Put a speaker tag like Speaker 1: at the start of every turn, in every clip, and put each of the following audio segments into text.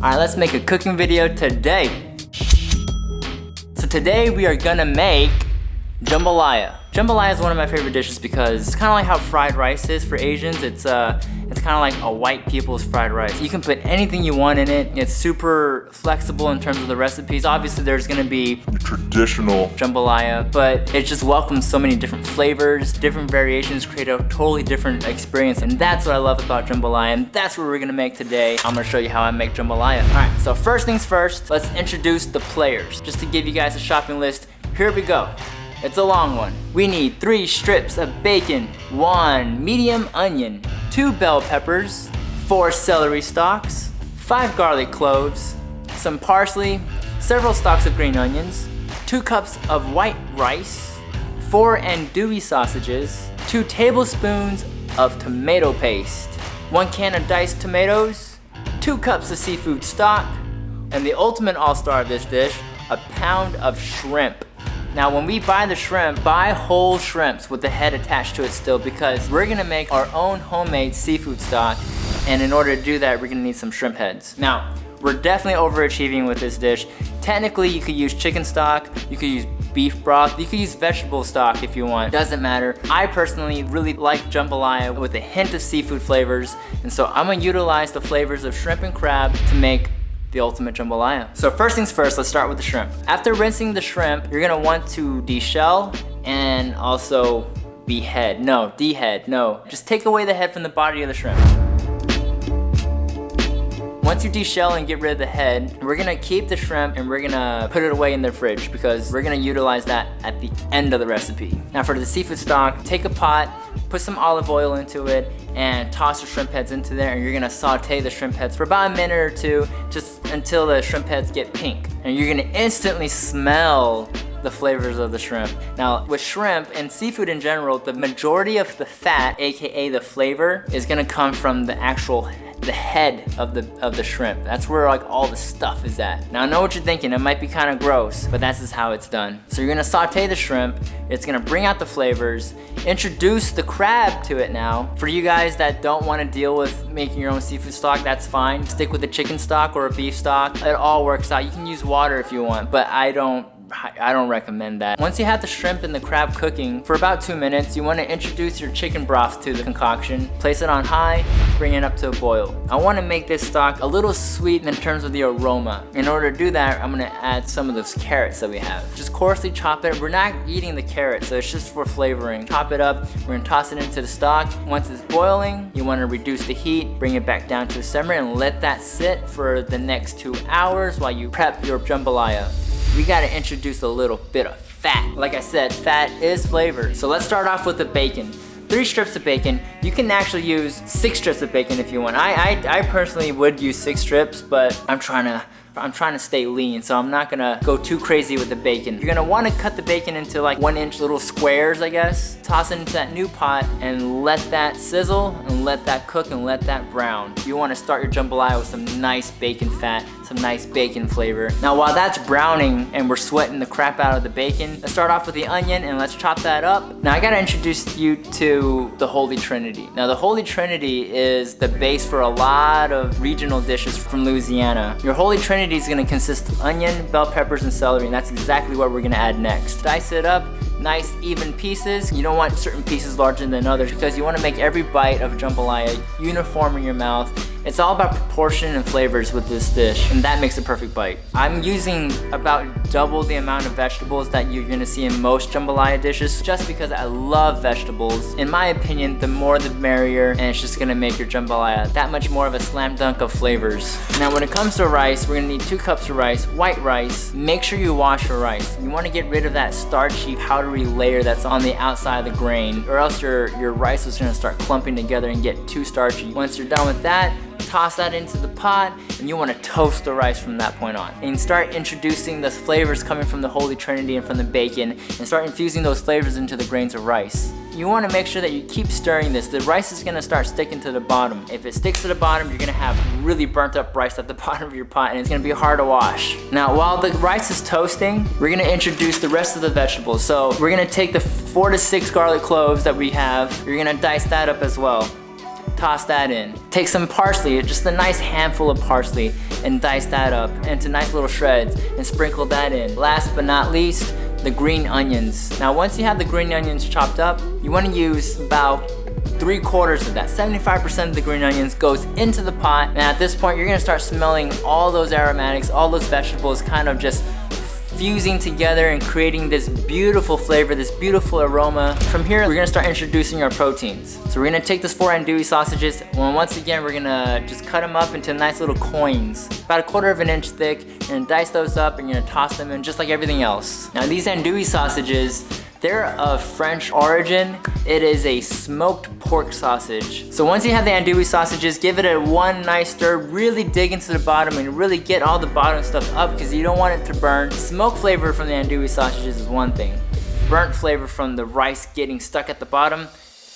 Speaker 1: Alright, let's make a cooking video today. So today we are gonna make jambalaya. Jambalaya is one of my favorite dishes because it's kind of like how fried rice is for Asians. It's kind of like a white people's fried rice. You can put anything you want in it. It's super flexible in terms of the recipes. Obviously there's gonna be the traditional jambalaya, but it just welcomes so many different flavors, different variations, create a totally different experience. And that's what I love about jambalaya, and that's what we're gonna make today. I'm gonna show you how I make jambalaya. All right, so first things first, let's introduce the players. Just to give you guys a shopping list, here we go. It's a long one. We need 3 strips of bacon, 1 medium onion, 2 bell peppers, 4 celery stalks, 5 garlic cloves, some parsley, several stalks of green onions, 2 cups of white rice, 4 andouille sausages, 2 tablespoons of tomato paste, 1 can of diced tomatoes, 2 cups of seafood stock, and the ultimate all-star of this dish, a pound of shrimp. Now when we buy the shrimp, buy whole shrimps with the head attached to it still, because we're gonna make our own homemade seafood stock, and in order to do that, we're gonna need some shrimp heads. Now, we're definitely overachieving with this dish. Technically, you could use chicken stock, you could use beef broth, you could use vegetable stock if you want, doesn't matter. I personally really like jambalaya with a hint of seafood flavors, and so I'm gonna utilize the flavors of shrimp and crab to make the ultimate jambalaya. So first things first, let's start with the shrimp. After rinsing the shrimp, you're gonna want to deshell and also dehead. No. Just take away the head from the body of the shrimp. Once you deshell and get rid of the head, we're gonna keep the shrimp and we're gonna put it away in the fridge because we're gonna utilize that at the end of the recipe. Now for the seafood stock, take a pot, put some olive oil into it, and toss the shrimp heads into there, and you're gonna saute the shrimp heads for about a minute or two, just until the shrimp heads get pink. And you're gonna instantly smell the flavors of the shrimp. Now with shrimp and seafood in general, the majority of the fat, aka the flavor, is gonna come from the head of the shrimp. That's where like all the stuff is at. Now I know what you're thinking, it might be kind of gross, but that's just how it's done. So you're gonna saute the shrimp, it's gonna bring out the flavors, introduce the crab to it now. For you guys that don't want to deal with making your own seafood stock, that's fine. Stick with a chicken stock or a beef stock. It all works out. You can use water if you want, but I don't recommend that. Once you have the shrimp and the crab cooking for about 2 minutes, you want to introduce your chicken broth to the concoction. Place it on high, bring it up to a boil. I want to make this stock a little sweet in terms of the aroma. In order to do that, I'm going to add some of those carrots that we have. Just coarsely chop it. We're not eating the carrots, so it's just for flavoring. Chop it up, we're going to toss it into the stock. Once it's boiling, you want to reduce the heat, bring it back down to a simmer, and let that sit for the next 2 hours while you prep your jambalaya. We gotta introduce a little bit of fat. Like I said, fat is flavor. So let's start off with the bacon. 3 strips of bacon. You can actually use 6 strips of bacon if you want. I personally would use 6 strips, but I'm trying to stay lean, so I'm not gonna go too crazy with the bacon. You're gonna wanna cut the bacon into like 1-inch little squares, I guess. Toss it into that new pot and let that sizzle and let that cook and let that brown. You wanna start your jambalaya with some nice bacon fat, some nice bacon flavor. Now while that's browning and we're sweating the crap out of the bacon, let's start off with the onion and let's chop that up. Now I gotta introduce you to the Holy Trinity. Now the Holy Trinity is the base for a lot of regional dishes from Louisiana. Your Holy Trinity is gonna consist of onion, bell peppers, and celery, and that's exactly what we're gonna add next. Dice it up, nice even pieces. You don't want certain pieces larger than others because you wanna make every bite of jambalaya uniform in your mouth. It's all about proportion and flavors with this dish, and that makes a perfect bite. I'm using about double the amount of vegetables that you're gonna see in most jambalaya dishes just because I love vegetables. In my opinion, the more the merrier, and it's just gonna make your jambalaya that much more of a slam dunk of flavors. Now when it comes to rice, we're gonna need 2 cups of rice, white rice. Make sure you wash your rice. You wanna get rid of that starchy, powdery layer that's on the outside of the grain, or else your rice is gonna start clumping together and get too starchy. Once you're done with that, toss that into the pot, and you want to toast the rice from that point on. And start introducing the flavors coming from the Holy Trinity and from the bacon, and start infusing those flavors into the grains of rice. You want to make sure that you keep stirring this. The rice is going to start sticking to the bottom. If it sticks to the bottom, you're going to have really burnt up rice at the bottom of your pot, and it's going to be hard to wash. Now, while the rice is toasting, we're going to introduce the rest of the vegetables. So we're going to take the 4 to 6 garlic cloves that we have. You're going to dice that up as well. toss that in. Take some parsley, just a nice handful of parsley, and dice that up into nice little shreds and sprinkle that in. Last but not least, the green onions. Now once you have the green onions chopped up, you want to use about 3/4 of that. 75% of the green onions goes into the pot, and at this point you're gonna start smelling all those aromatics, all those vegetables kind of just fusing together and creating this beautiful flavor, this beautiful aroma. From here, we're gonna start introducing our proteins. So we're gonna take these 4 andouille sausages, and once again, we're gonna just cut them up into nice little coins, about 1/4 inch thick. You're gonna dice those up and you're gonna toss them in just like everything else. Now these andouille sausages, they're of French origin. It is a smoked pork sausage. So once you have the andouille sausages, give it a one nice stir, really dig into the bottom and really get all the bottom stuff up because you don't want it to burn. Smoke flavor from the andouille sausages is one thing. Burnt flavor from the rice getting stuck at the bottom,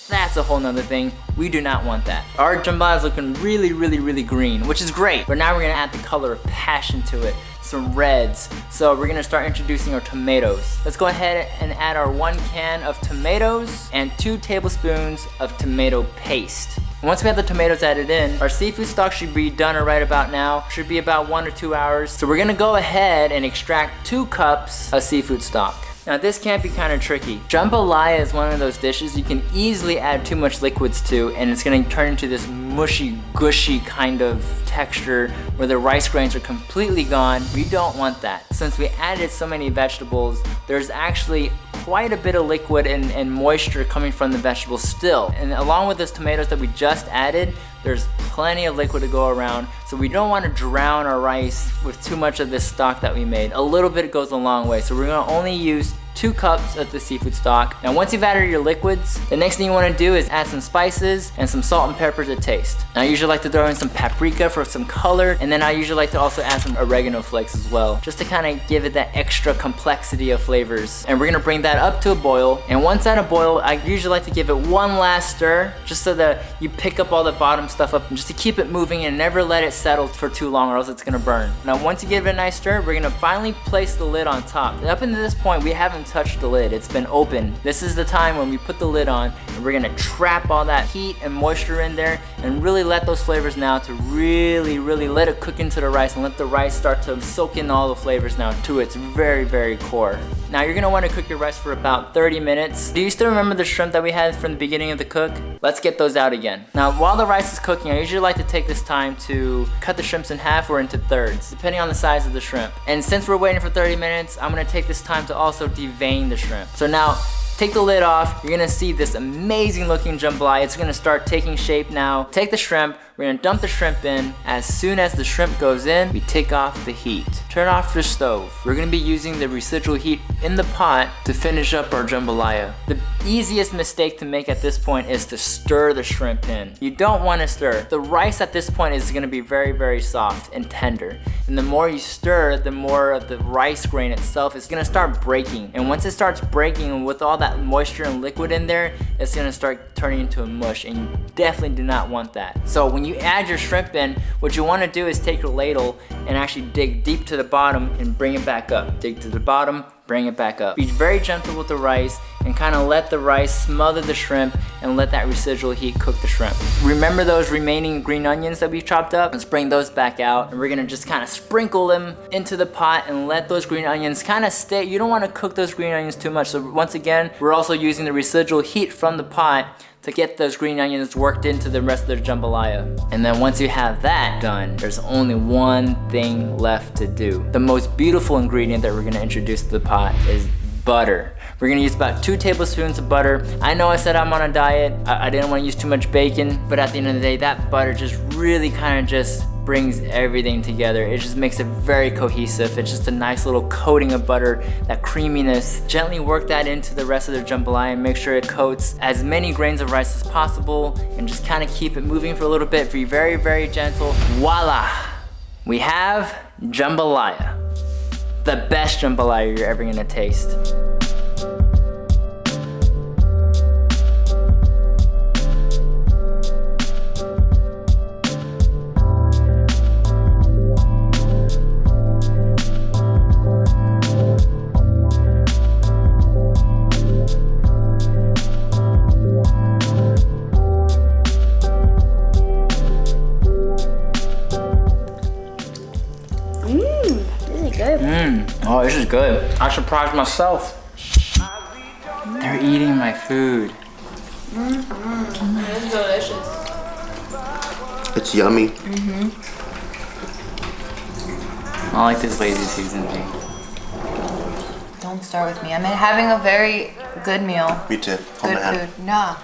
Speaker 1: that's a whole nother thing. We do not want that. Our jambalaya is looking really green, which is great. But now we're gonna add the color of passion to it. Some reds. So we're gonna start introducing our tomatoes. Let's go ahead and add our 1 can of tomatoes and 2 tablespoons of tomato paste. Once we have the tomatoes added in, our seafood stock should be done right about now. Should be about 1 or 2 hours. So we're gonna go ahead and extract 2 cups of seafood stock. Now this can be kind of tricky. Jambalaya is one of those dishes you can easily add too much liquids to, and it's gonna turn into this mushy, gushy kind of texture where the rice grains are completely gone. We don't want that. Since we added so many vegetables, there's actually quite a bit of liquid and moisture coming from the vegetables still. And along with those tomatoes that we just added, there's plenty of liquid to go around, so we don't want to drown our rice with too much of this stock that we made. A little bit goes a long way, so we're going to only use 2 cups of the seafood stock. Now once you've added your liquids, the next thing you want to do is add some spices and some salt and pepper to taste. Now I usually like to throw in some paprika for some color, and then I usually like to also add some oregano flakes as well, just to kind of give it that extra complexity of flavors. And we're going to bring that up to a boil, and once at a boil, I usually like to give it one last stir, just so that you pick up all the bottom stuff up, and just to keep it moving and never let it settle for too long or else it's going to burn. Now once you give it a nice stir, we're going to finally place the lid on top. And up until this point, we haven't touched the lid. It's been open. This is the time when we put the lid on, and we're gonna trap all that heat and moisture in there and really let those flavors now to really let it cook into the rice and let the rice start to soak in all the flavors now to its very core. Now you're gonna want to cook your rice for about 30 minutes. Do you still remember the shrimp that we had from the beginning of the cook? Let's get those out again. Now while the rice is cooking, I usually like to take this time to cut the shrimps in half or into thirds, depending on the size of the shrimp. And since we're waiting for 30 minutes, I'm gonna take this time to also devein the shrimp. So now take the lid off. You're gonna see this amazing looking jambalaya. It's gonna start taking shape now. Take the shrimp. We're gonna dump the shrimp in. As soon as the shrimp goes in, we take off the heat. Turn off the stove. We're gonna be using the residual heat in the pot to finish up our jambalaya. The easiest mistake to make at this point is to stir the shrimp in. You don't wanna stir. The rice at this point is gonna be very soft and tender. And the more you stir, the more of the rice grain itself is gonna start breaking. And once it starts breaking with all that moisture and liquid in there, it's gonna start turning into a mush, and you definitely do not want that. So when you add your shrimp in, what you wanna do is take your ladle and actually dig deep to the bottom and bring it back up. Dig to the bottom, bring it back up. Be very gentle with the rice and kind of let the rice smother the shrimp and let that residual heat cook the shrimp. Remember those remaining green onions that we chopped up? Let's bring those back out, and we're gonna just kind of sprinkle them into the pot and let those green onions kind of stay. You don't want to cook those green onions too much. So once again, we're also using the residual heat from the pot to get those green onions worked into the rest of the jambalaya. And then once you have that done, there's only one thing left to do. The most beautiful ingredient that we're gonna introduce to the pot is butter. We're gonna use about 2 tablespoons of butter. I know I said I'm on a diet. I didn't wanna use too much bacon, but at the end of the day, that butter just really kind of just brings everything together. It just makes it very cohesive. It's just a nice little coating of butter, that creaminess. Gently work that into the rest of the jambalaya and make sure it coats as many grains of rice as possible, and just kind of keep it moving for a little bit. Be very gentle. Voila! We have jambalaya. The best jambalaya you're ever gonna taste. Oh, this is good. I surprised myself. They're eating my food.
Speaker 2: It's delicious.
Speaker 3: It's yummy.
Speaker 1: I like this lazy Susan thing.
Speaker 2: Don't start with me. I'm having a very good meal.
Speaker 3: Me too.
Speaker 2: Good food. Nah.